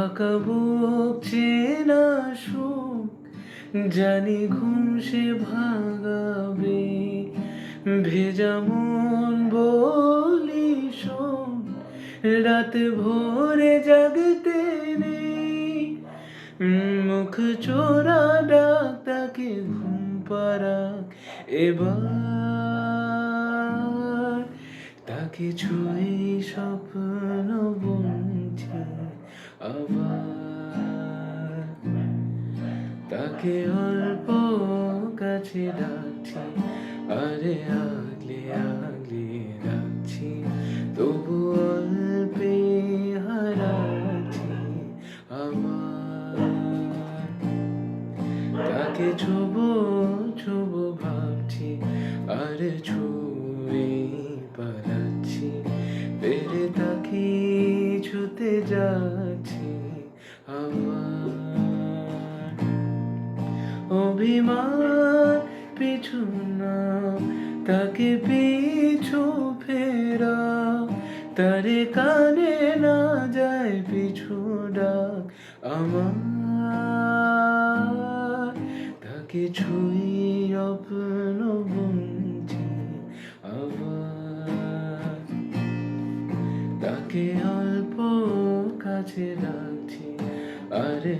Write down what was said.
ফাঁকা বুক চেনা সুখ জানি ঘুম সে ভাগাবে, ভেজা মন বলি শোন রাত ভোরে জাগতে নেই। মুখ চোরা ডাক তাকে ঘুম পাড়াক এবার, তাকে ছুঁয়ে স্বপ্ন বুনছি আবার, তাকে অল্প কাছে ডাকছি, আরে আগলে আগলে রাখছি, তবু অল্পে হারাচ্ছি আমার। তাকে ছোবো ছোবো ভাবছি, আরে ছুঁয়ে পালাচ্ছি, পেরে তাকে ছুতে যাচ্ছি আমার। অভিমান পিছু না, তাকে পিছু ফেরা, তারে কানে না যায় পিছু ডাক আমার। তাকে ছুঁয়ে স্বপ্ন বুনছি আবার, তাকে অল্প কাছে রাখছি, আরে